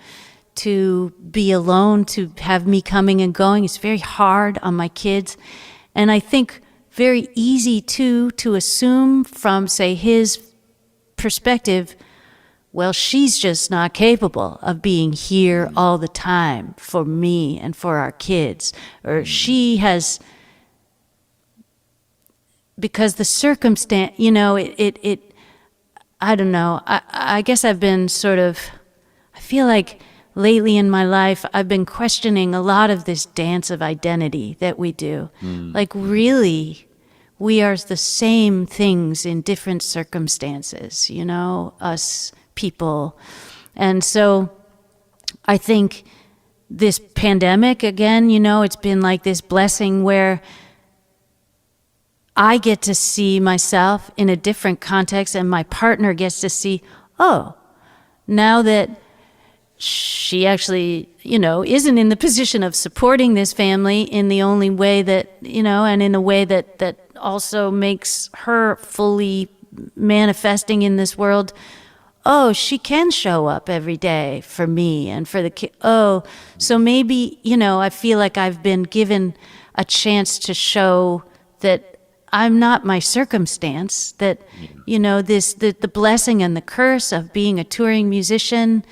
Speaker 2: to be alone, to have me coming and going. It's very hard on my kids. And I think very easy to assume from, say, his perspective, well, she's just not capable of being here all the time for me and for our kids. Or she has, because the circumstance, I don't know. I guess I've been I feel like lately in my life, I've been questioning a lot of this dance of identity that we do. Like, really, we are the same things in different circumstances, us people. And so I think this pandemic, again, it's been like this blessing where I get to see myself in a different context, and my partner gets to see, oh, now that she actually, isn't in the position of supporting this family in the only way that, and in a way that also makes her fully manifesting in this world. Oh, she can show up every day for me and for the kid. Oh, so maybe, I feel like I've been given a chance to show that I'm not my circumstance, that, the blessing and the curse of being a touring musician,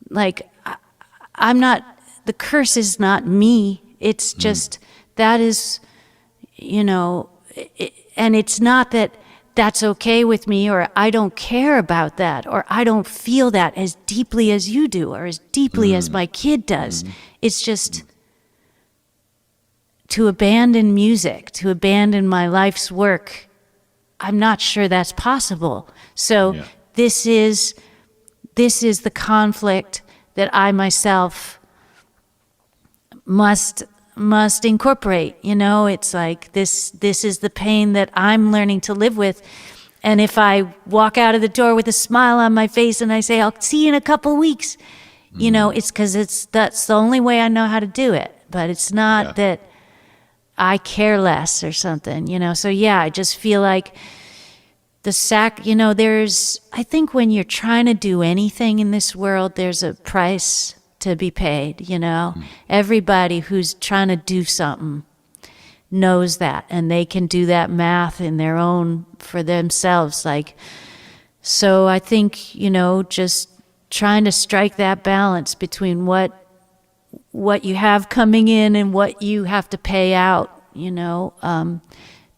Speaker 2: like, I'm not, the curse is not me. It's just, that is, and it's not that that's okay with me, or I don't care about that, or I don't feel that as deeply as you do, or as deeply as my kid does. It's just to abandon music, to abandon my life's work. I'm not sure that's possible. So this is the conflict that I myself must incorporate. It's like this is the pain that I'm learning to live with. And if I walk out of the door with a smile on my face and I say, I'll see you in a couple weeks, it's because that's the only way I know how to do it. But it's not that I care less or something, So I just feel like I think when you're trying to do anything in this world, there's a price to be paid, Everybody who's trying to do something knows that, and they can do that math in their own, for themselves. Like, so I think, just trying to strike that balance between what you have coming in and what you have to pay out,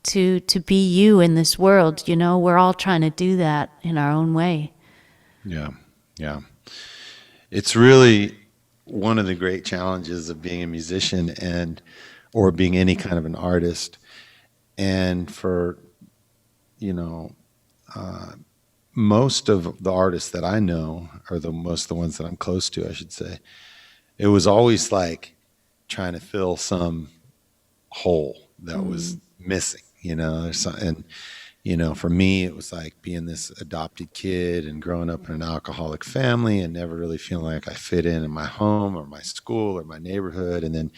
Speaker 2: to be you in this world. We're all trying to do that in our own way.
Speaker 1: Yeah. It's really one of the great challenges of being a musician or being any kind of an artist. And for, most of the artists that I know, or most of the ones that I'm close to, I should say, it was always like trying to fill some hole that was missing, and, for me, it was like being this adopted kid and growing up in an alcoholic family and never really feeling like I fit in my home or my school or my neighborhood. And then,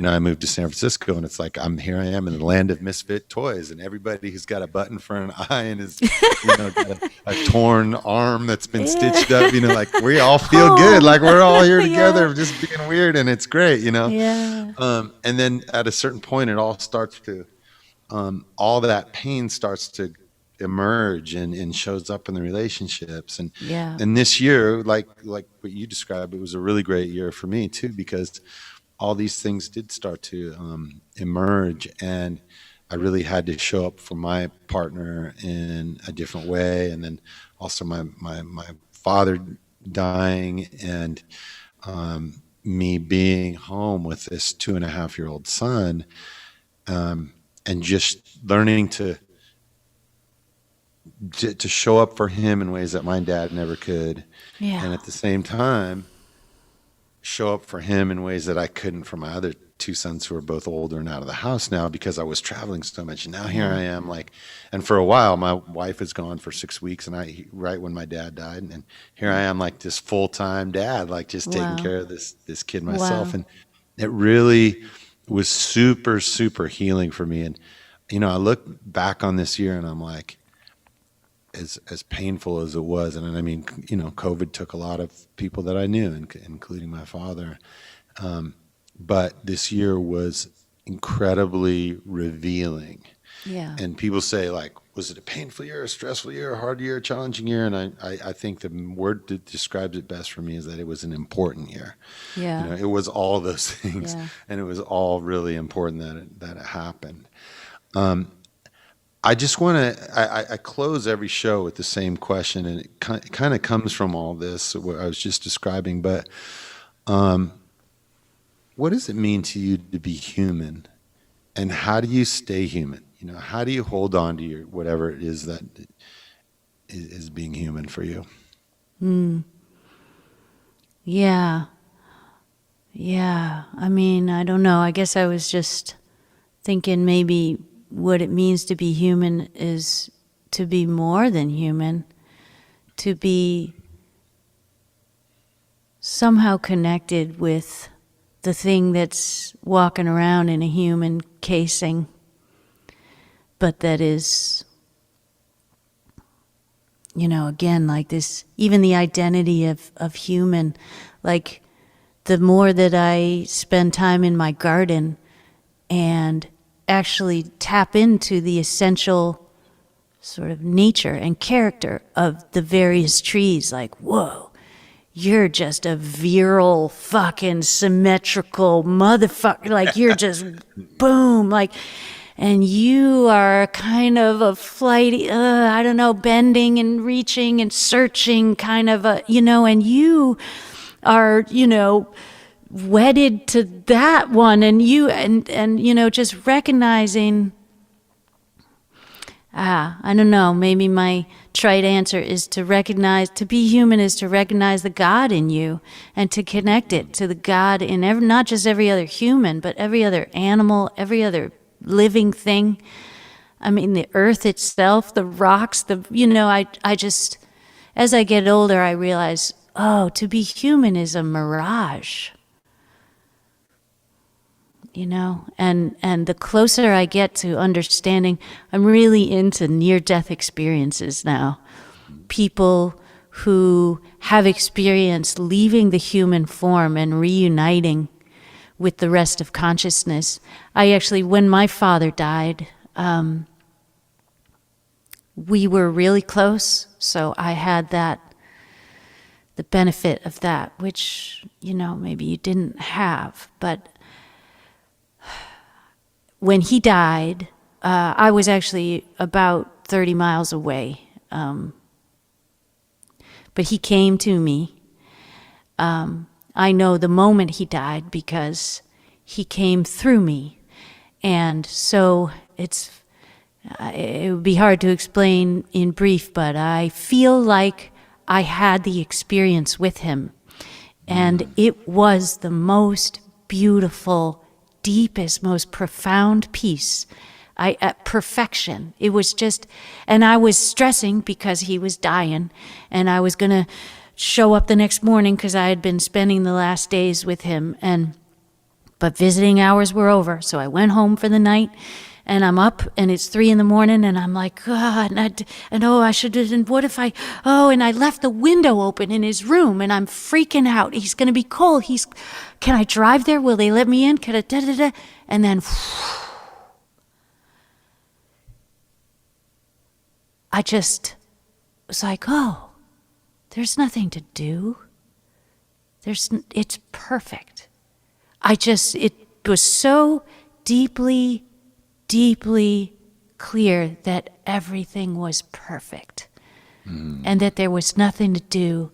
Speaker 1: I moved to San Francisco, and it's like here I am in the land of misfit toys, and everybody who's got a button for an eye and is, got a torn arm that's been stitched up, like we all feel good, like we're all here together, just being weird, and it's great, And then at a certain point, it all starts to. All that pain starts to emerge and shows up in the relationships. And this year, like what you described, it was a really great year for me too, because all these things did start to emerge, and I really had to show up for my partner in a different way. And then also my father dying, and me being home with this 2.5-year-old son, and just learning to show up for him in ways that my dad never could. And at the same time, show up for him in ways that I couldn't for my other two sons, who are both older and out of the house now, because I was traveling so much. And now here I am, like, and for a while, my wife is gone for 6 weeks, and right when my dad died, and here I am, like this full-time dad, like just taking care of this kid myself. And it really was super, super healing for me. And, I look back on this year and I'm like, as painful as it was, and I mean, COVID took a lot of people that I knew, including my father. But this year was incredibly revealing.
Speaker 2: Yeah.
Speaker 1: And people say, like, was it a painful year, a stressful year, a hard year, a challenging year? And I think the word that describes it best for me is that it was an important year.
Speaker 2: Yeah.
Speaker 1: It was all those things, and it was all really important that it happened. I just want to, I close every show with the same question, and it kind of comes from all this, what I was just describing, but what does it mean to you to be human, and how do you stay human? How do you hold on to your, whatever it is that is being human for you?
Speaker 2: Yeah. Yeah. I mean, I don't know. I guess I was just thinking maybe what it means to be human is to be more than human, to be somehow connected with the thing that's walking around in a human casing, but that is, again, like this, even the identity of human, like the more that I spend time in my garden and actually tap into the essential sort of nature and character of the various trees, like, whoa, you're just a virile, fucking symmetrical motherfucker. Like, you're just boom. Like, and you are kind of a flighty, I don't know, bending and reaching and searching kind of a, and you are, wedded to that one. And you, and just recognizing, I don't know, maybe my trite answer is to recognize, to be human is to recognize the God in you and to connect it to the God in not just every other human, but every other animal, every other living thing. I mean, the earth itself, the rocks, I just, as I get older, I realize, to be human is a mirage. And the closer I get to understanding, I'm really into near-death experiences now. People who have experienced leaving the human form and reuniting with the rest of consciousness. I actually, when my father died, we were really close, so I had the benefit of that, which, maybe you didn't have, but when he died, I was actually about 30 miles away. But he came to me. I know the moment he died because he came through me. And so it would be hard to explain in brief, but I feel like I had the experience with him. And it was the most beautiful, deepest, most profound peace. Perfection. It was just, and I was stressing because he was dying, and I was going to show up the next morning because I had been spending the last days with him, but visiting hours were over, so I went home for the night, and I'm up, and it's 3 a.m, and I'm like, God, I should have, and what if and I left the window open in his room, and I'm freaking out. He's going to be cold. Can I drive there? Will they let me in? And then, I just was like, there's nothing to do. It's perfect. It was so deeply, deeply clear that everything was perfect and that there was nothing to do.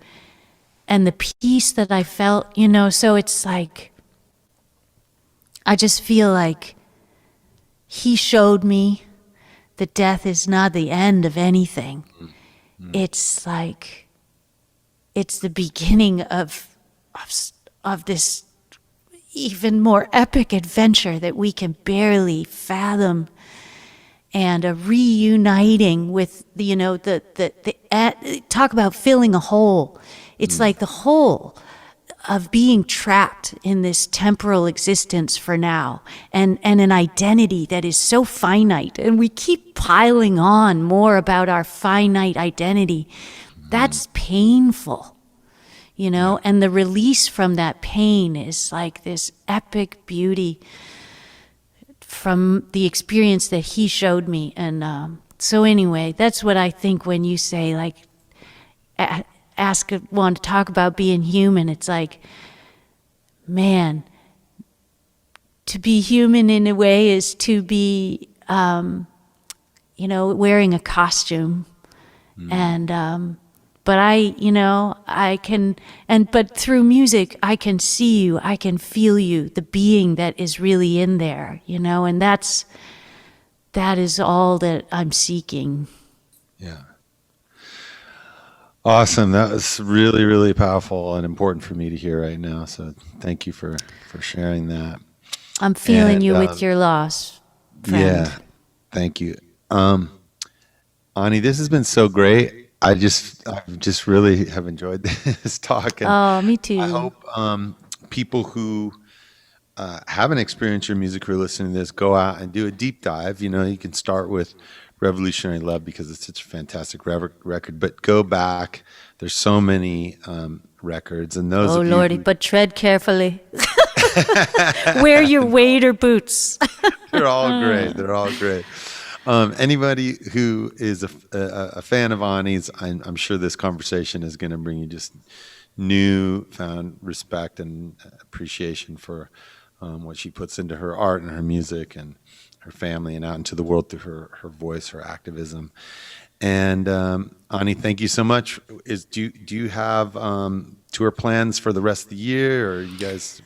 Speaker 2: And the peace that I felt, so it's like, I just feel like he showed me that death is not the end of anything. It's like, it's the beginning of this even more epic adventure that we can barely fathom, and a reuniting with talk about filling a hole. It's like the hole of being trapped in this temporal existence for now, and an identity that is so finite, and we keep piling on more about our finite identity. That's painful. And the release from that pain is like this epic beauty from the experience that he showed me. And so anyway, that's what I think when you say, like, want to talk about being human. It's like, man, to be human in a way is to be, wearing a costume. And, but through music, I can see you, I can feel you, the being that is really in there, and that is all that I'm seeking.
Speaker 1: Yeah. Awesome. That was really, really powerful and important for me to hear right now. So thank you for sharing that.
Speaker 2: I'm feeling
Speaker 1: And,
Speaker 2: you with your loss, friend.
Speaker 1: Yeah, thank you. Ani, this has been so great. I just really have enjoyed this talk, and
Speaker 2: Oh, me too.
Speaker 1: I hope people who haven't experienced your music who are listening to this go out and do a deep dive. You know, you can start with Revolutionary Love because it's such a fantastic record, but go back. There's so many records, and those
Speaker 2: Oh,
Speaker 1: of you
Speaker 2: Lordy,
Speaker 1: who,
Speaker 2: but tread carefully. Wear your wader boots.
Speaker 1: they're all great. They're all great. Anybody who is a fan of Ani's, I'm sure this conversation is going to bring you just newfound respect and appreciation for what she puts into her art and her music and her family and out into the world through her voice, her activism. And Ani, thank you so much. Do you have tour plans for the rest of the year, or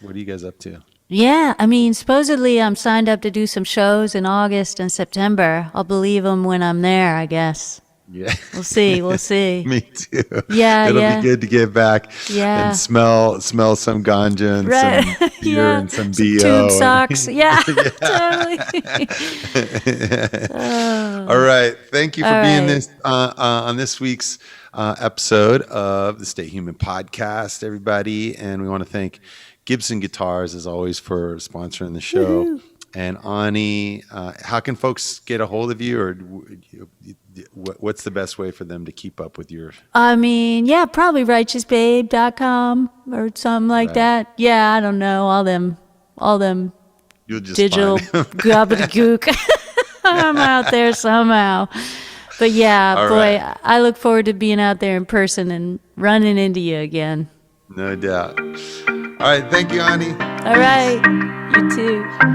Speaker 1: what are you guys up to?
Speaker 2: Yeah, I mean, supposedly I'm signed up to do some shows in August and September. I'll believe them when I'm there, I guess.
Speaker 1: Yeah.
Speaker 2: We'll see. We'll see.
Speaker 1: Me too.
Speaker 2: Yeah,
Speaker 1: It'll
Speaker 2: yeah.
Speaker 1: be good to get back
Speaker 2: Yeah.
Speaker 1: and smell some ganja and
Speaker 2: Right.
Speaker 1: some beer
Speaker 2: Yeah.
Speaker 1: and some
Speaker 2: Some
Speaker 1: BO.
Speaker 2: tube socks. Yeah, totally.
Speaker 1: All right. Thank you for
Speaker 2: All
Speaker 1: being
Speaker 2: right.
Speaker 1: on this week's episode of the Stay Human podcast, everybody. And we want to thank Gibson Guitars, as always, for sponsoring the show.
Speaker 2: Woohoo.
Speaker 1: And Ani, how can folks get a hold of you, or what's the best way for them to keep up with your?
Speaker 2: I mean, yeah, probably righteousbabe.com or something like
Speaker 1: Right.
Speaker 2: that. Yeah, I don't know. All them
Speaker 1: You'll just
Speaker 2: digital
Speaker 1: find.
Speaker 2: gobbledygook. I'm out there somehow. But yeah,
Speaker 1: All
Speaker 2: boy,
Speaker 1: right.
Speaker 2: I look forward to being out there in person and running into you again.
Speaker 1: No doubt. All right. Thank you, Ani.
Speaker 2: All right. You too.